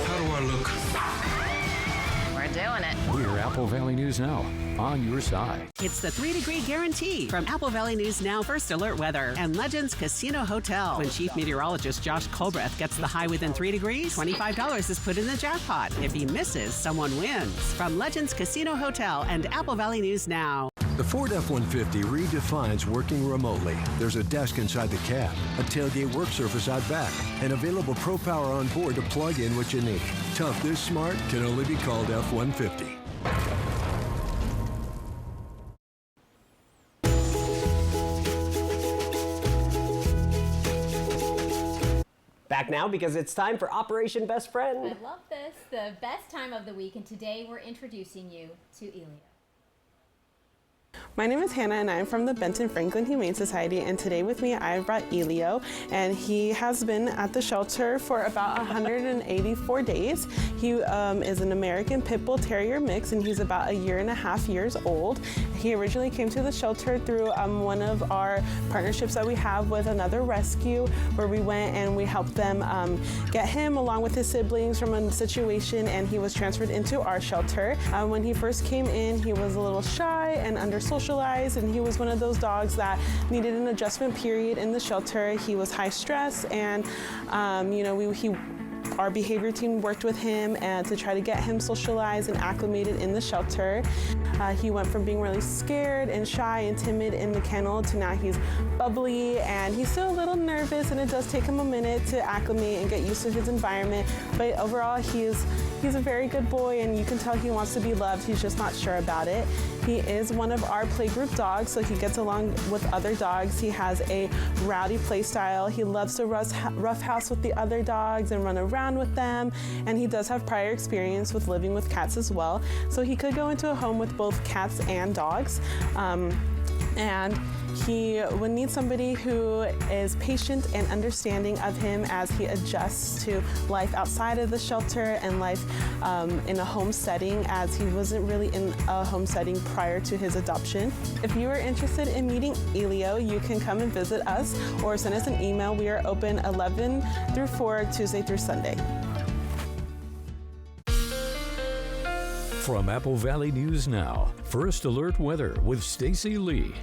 How do I look? We're doing it. We're Apple Valley News Now, on your side. It's the 3-degree guarantee from Apple Valley News Now First Alert Weather and Legends Casino Hotel. When Chief Meteorologist Josh Colbreth gets the high within 3 degrees, $25 is put in the jackpot. If he misses, someone wins. From Legends Casino Hotel and Apple Valley News Now. The Ford F-150 redefines working remotely. There's a desk inside the cab, a tailgate work surface out back, and available Pro Power on board to plug in what you need. Tough this smart can only be called F-150. Back now because it's time for Operation Best Friend. I love this. The best time of the week, and today we're introducing you to Elio. My name is Hannah and I'm from the Benton Franklin Humane Society, and today with me I've brought Elio, and he has been at the shelter for about 184 days. He is an American Pit Bull Terrier mix, and he's about 1.5 years old. He originally came to the shelter through one of our partnerships that we have with another rescue, where we went and we helped them get him along with his siblings from a situation, and he was transferred into our shelter. When he first came in, he was a little shy and under socialized, and he was one of those dogs that needed an adjustment period in the shelter. He was high stress, and our behavior team worked with him and to try to get him socialized and acclimated in the shelter. He went from being really scared and shy and timid in the kennel to now he's bubbly, and he's still a little nervous, and it does take him a minute to acclimate and get used to his environment. But overall, he's a very good boy, and you can tell he wants to be loved. He's just not sure about it. He is one of our playgroup dogs, so he gets along with other dogs. He has a rowdy play style. He loves to roughhouse with the other dogs and run around with them, and he does have prior experience with living with cats as well. So he could go into a home with both cats and dogs. And he would need somebody who is patient and understanding of him as he adjusts to life outside of the shelter and life in a home setting, as he wasn't really in a home setting prior to his adoption. If you are interested in meeting Elio, you can come and visit us or send us an email. We are open 11 through 4, Tuesday through Sunday. From Apple Valley News Now, First Alert Weather with Stacy Lee.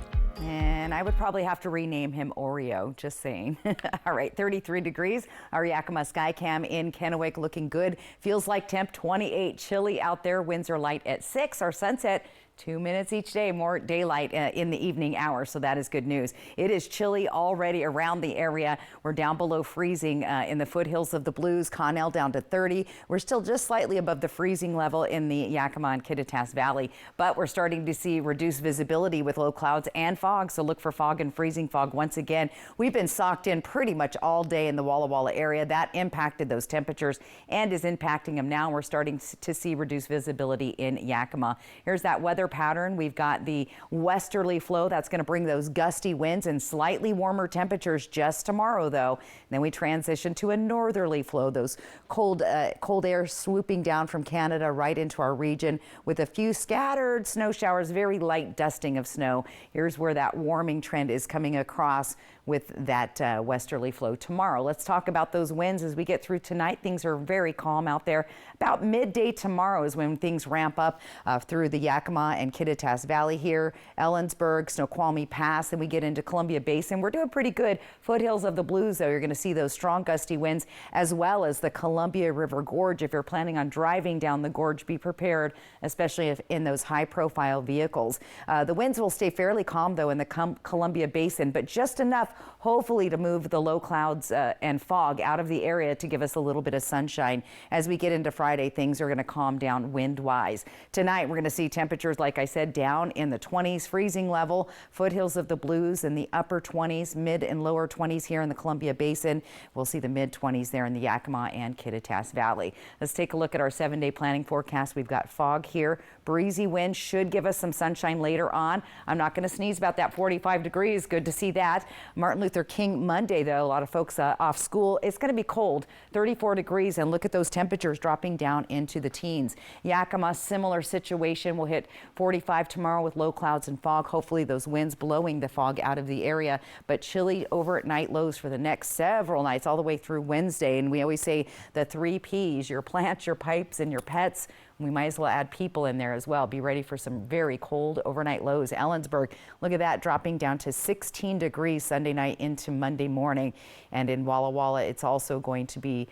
And I would probably have to rename him Oreo, just saying. All right, 33 degrees. Our Yakima Skycam in Kennewick looking good. Feels like temp 28. Chilly out there. Winds are light at 6. Our sunset 2 minutes each day, more daylight in the evening hours, so that is good news. It is chilly already around the area. We're down below freezing in the foothills of the Blues. Connell down to 30. We're still just slightly above the freezing level in the Yakima and Kittitas Valley, but we're starting to see reduced visibility with low clouds and fog, so look for fog and freezing fog once again. We've been socked in pretty much all day in the Walla Walla area. That impacted those temperatures and is impacting them now. We're starting to see reduced visibility in Yakima. Here's that weather pattern. We've got the westerly flow that's going to bring those gusty winds and slightly warmer temperatures just tomorrow, though. And then we transition to a northerly flow, those cold air swooping down from Canada right into our region with a few scattered snow showers, very light dusting of snow. Here's where that warming trend is coming across with that westerly flow tomorrow. Let's talk about those winds as we get through tonight. Things are very calm out there. About midday tomorrow is when things ramp up through the Yakima and Kittitas Valley here, Ellensburg, Snoqualmie Pass, and we get into Columbia Basin. We're doing pretty good. Foothills of the Blues, though, you're going to see those strong gusty winds, as well as the Columbia River Gorge. If you're planning on driving down the gorge, be prepared, especially if in those high-profile vehicles. The winds will stay fairly calm, though, in the Columbia Basin, but just enough, hopefully, to move the low clouds and fog out of the area to give us a little bit of sunshine. As we get into Friday, things are going to calm down wind-wise. Tonight, we're going to see temperatures like like I said, down in the 20s, freezing level. Foothills of the Blues in the upper 20s, mid and lower 20s here in the Columbia Basin. We'll see the mid 20s there in the Yakima and Kittitas Valley. Let's take a look at our 7-day planning forecast. We've got fog here. Breezy wind should give us some sunshine later on. I'm not going to sneeze about that 45 degrees. Good to see that. Martin Luther King Monday, though, a lot of folks off school. It's going to be cold, 34 degrees, and look at those temperatures dropping down into the teens. Yakima, similar situation. We'll hit 45 tomorrow with low clouds and fog. Hopefully those winds blowing the fog out of the area, but chilly over at night lows for the next several nights all the way through Wednesday. And we always say the 3 Ps, your plants, your pipes, and your pets. We might as well add people in there as well. Be ready for some very cold overnight lows. Ellensburg, look at that, dropping down to 16 degrees Sunday night into Monday morning. And in Walla Walla, it's also going to be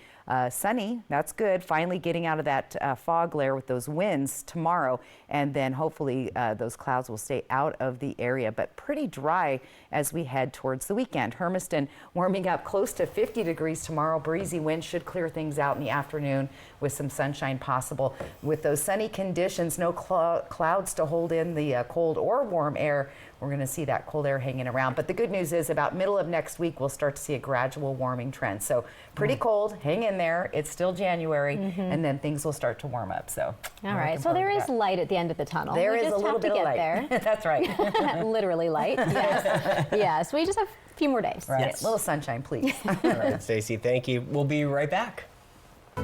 sunny. That's good. Finally getting out of that fog layer with those winds tomorrow. And then hopefully those clouds will stay out of the area, but pretty dry as we head towards the weekend. Hermiston warming up close to 50 degrees tomorrow. Breezy wind should clear things out in the afternoon with some sunshine possible. With those sunny conditions, no clouds to hold in the cold or warm air. We're going to see that cold air hanging around. But the good news is about middle of next week, we'll start to see a gradual warming trend. So pretty cold, hang in there. It's still January, and then things will start to warm up. So all right. So there is light at the end of the tunnel. There we is just a little have to bit get of light. there. That's right. Literally light. Yes. Yes. We just have a few more days. Right. Yes. A little sunshine, please. All right, Stacey, thank you. We'll be right back.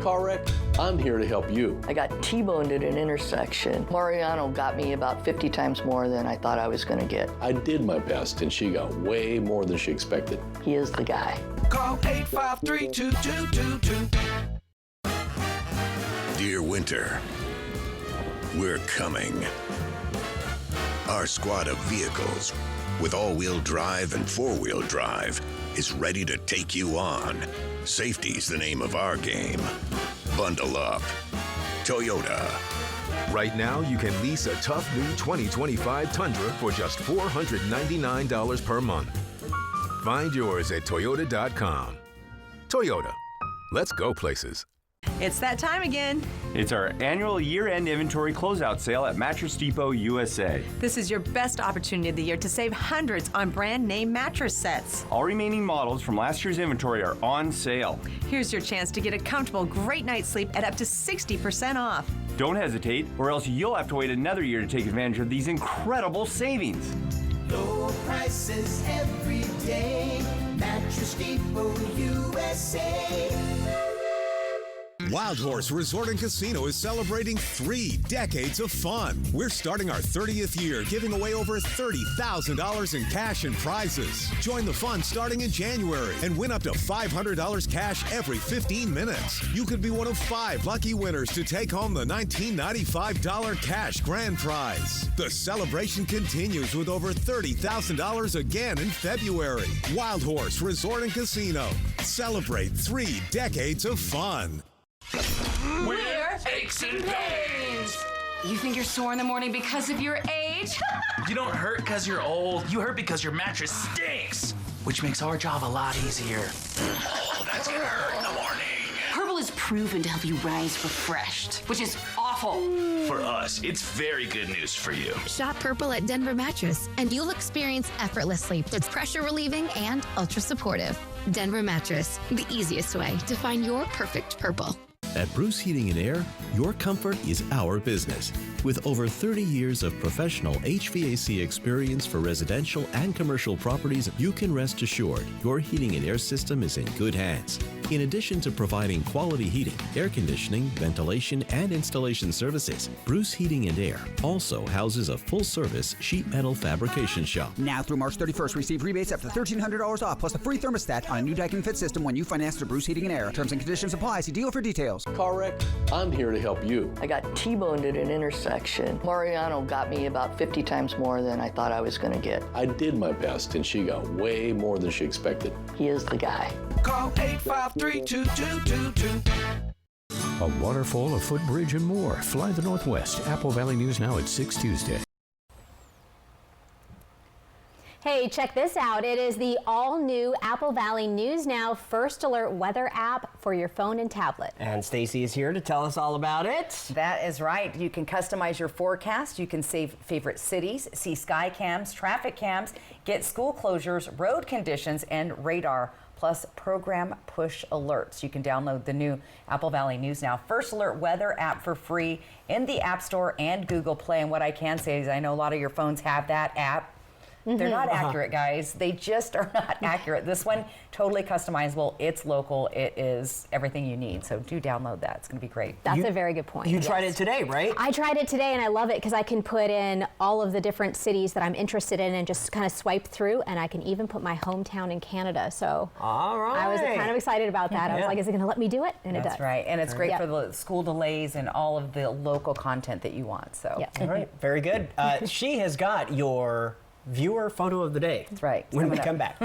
Car wreck, I'm here to help you. I got T-boned at an intersection. Mariano got me about 50 times more than I thought I was going to get. I did my best, and she got way more than she expected. He is the guy. Call 853-2222. Dear Winter, we're coming. Our squad of vehicles with all-wheel drive and four-wheel drive is ready to take you on. Safety's the name of our game. Bundle up. Toyota. Right now, you can lease a tough new 2025 Tundra for just $499 per month. Find yours at Toyota.com. Toyota. Let's go places. It's that time again. It's our annual year-end inventory closeout sale at Mattress Depot USA. This is your best opportunity of the year to save hundreds on brand name mattress sets. All remaining models from last year's inventory are on sale. Here's your chance to get a comfortable, great night's sleep at up to 60% off. Don't hesitate, or else you'll have to wait another year to take advantage of these incredible savings. Low prices every day. Mattress Depot USA. Wild Horse Resort and Casino is celebrating 3 decades of fun. We're starting our 30th year, giving away over $30,000 in cash and prizes. Join the fun starting in January and win up to $500 cash every 15 minutes. You could be one of 5 lucky winners to take home the $1995 cash grand prize. The celebration continues with over $30,000 again in February. Wild Horse Resort and Casino. Celebrate 3 decades of fun. We're aches and pains. You think you're sore in the morning because of your age? You don't hurt because you're old. You hurt because your mattress stinks, which makes our job a lot easier. Oh, that's gonna hurt in the morning. Purple is proven to help you rise refreshed, which is awful. For us, it's very good news for you. Shop Purple at Denver Mattress, and you'll experience effortless sleep that's pressure relieving and ultra supportive. Denver Mattress, the easiest way to find your perfect purple. At Bruce Heating and Air, your comfort is our business. With over 30 years of professional HVAC experience for residential and commercial properties, you can rest assured your heating and air system is in good hands. In addition to providing quality heating, air conditioning, ventilation, and installation services, Bruce Heating and Air also houses a full-service sheet metal fabrication shop. Now through March 31st, receive rebates up to $1,300 off, plus a free thermostat on a new Daikin Fit system when you finance through Bruce Heating and Air. Terms and conditions apply. See dealer for details. Car wreck, I'm here to help you. I got T-boned at an intersection. Mariano got me about 50 times more than I thought I was going to get. I did my best, and she got way more than she expected. He is the guy. Call 853-2222. A waterfall, a footbridge, and more. Fly the Northwest. Apple Valley News Now at 6 Tuesday. Hey, check this out. It is the all-new Apple Valley News Now First Alert weather app for your phone and tablet. And Stacy is here to tell us all about it. That is right. You can customize your forecast. You can save favorite cities, see sky cams, traffic cams, get school closures, road conditions, and radar, plus program push alerts. You can download the new Apple Valley News Now First Alert weather app for free in the App Store and Google Play. And what I can say is I know a lot of your phones have that app. They're not accurate, guys. They just are not accurate. This one, totally customizable. It's local. It is everything you need. So do download that. It's going to be great. That's a very good point. You tried it today, right? I tried it today, and I love it because I can put in all of the different cities that I'm interested in and just kind of swipe through, and I can even put my hometown in Canada. So all right. I was kind of excited about that. I was like, is it going to let me do it? And it does. That's right. And it's great for the school delays and all of the local content that you want. So all right. Very good. She has got your viewer photo of the day. That's right. When we come back.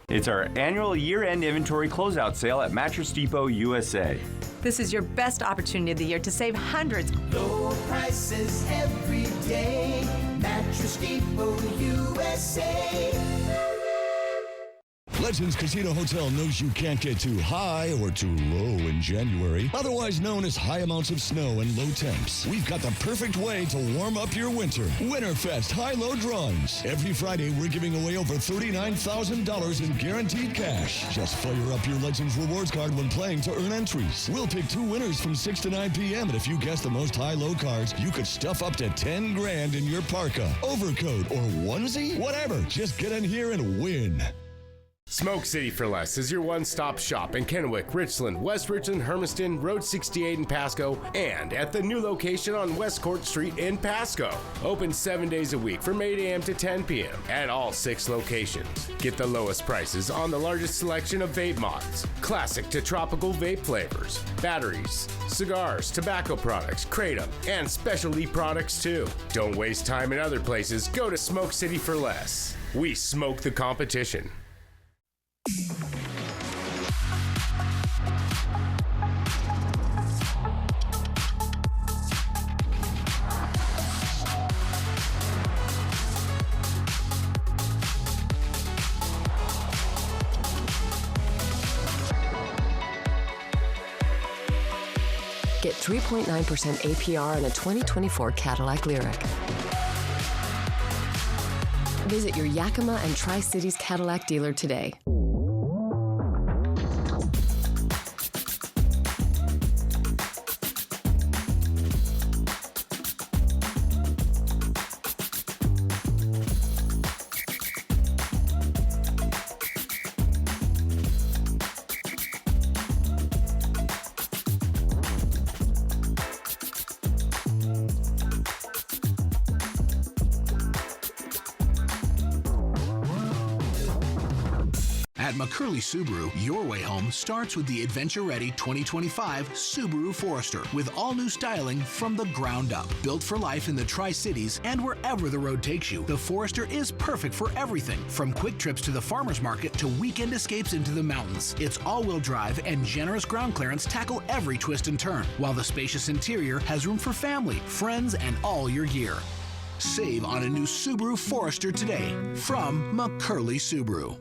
It's our annual year-end inventory closeout sale at Mattress Depot USA. This is your best opportunity of the year to save hundreds. Low prices every day. Mattress Depot USA. Legends Casino Hotel knows you can't get too high or too low in January, otherwise known as high amounts of snow and low temps. We've got the perfect way to warm up your winter. Winterfest high-low drawings. Every Friday, we're giving away over $39,000 in guaranteed cash. Just fire up your Legends rewards card when playing to earn entries. We'll pick 2 winners from 6 to 9 p.m. And if you guess the most high-low cards, you could stuff up to 10 grand in your parka, overcoat, or onesie. Whatever. Just get in here and win. Smoke City for Less is your one-stop shop in Kennewick, Richland, West Richland, Hermiston, Road 68 in Pasco, and at the new location on West Court Street in Pasco. Open 7 days a week from 8 a.m. to 10 p.m. at all 6 locations. Get the lowest prices on the largest selection of vape mods, classic to tropical vape flavors, batteries, cigars, tobacco products, kratom, and specialty products too. Don't waste time in other places. Go to Smoke City for Less. We smoke the competition. Get 3.9% APR on a 2024 Cadillac Lyriq. Visit your Yakima and Tri-Cities Cadillac dealer today. At McCurley Subaru, your way home starts with the adventure-ready 2025 Subaru Forester with all-new styling from the ground up. Built for life in the Tri-Cities and wherever the road takes you, the Forester is perfect for everything, from quick trips to the farmer's market to weekend escapes into the mountains. Its all-wheel drive and generous ground clearance tackle every twist and turn, while the spacious interior has room for family, friends, and all your gear. Save on a new Subaru Forester today from McCurley Subaru.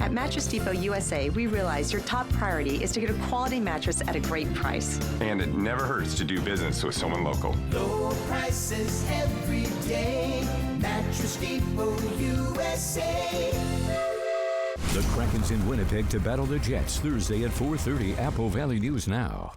At Mattress Depot USA, we realize your top priority is to get a quality mattress at a great price. And it never hurts to do business with someone local. Low prices every day. Mattress Depot USA. The Kraken's in Winnipeg to battle the Jets Thursday at 4:30. Apple Valley News Now.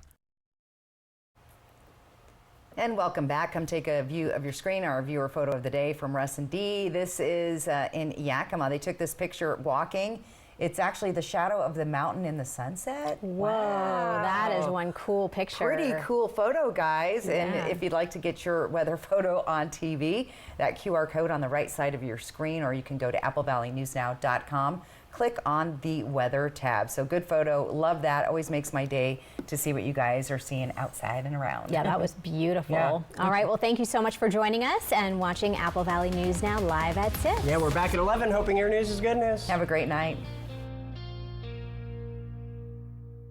And welcome back. Come take a view of your screen, our viewer photo of the day from Russ and Dee. This is in Yakima. They took this picture walking. It's actually the shadow of the mountain in the sunset. Whoa, wow. That is one cool picture. Pretty cool photo, guys. Yeah. And if you'd like to get your weather photo on TV, that QR code on the right side of your screen, or you can go to applevalleynewsnow.com. Click on the weather tab. So good photo. Love that. Always makes my day to see what you guys are seeing outside and around. Yeah, that was beautiful. Yeah. All right, well, thank you so much for joining us and watching Apple Valley News Now live at 6. Yeah, we're back at 11, hoping your news is good news. Have a great night.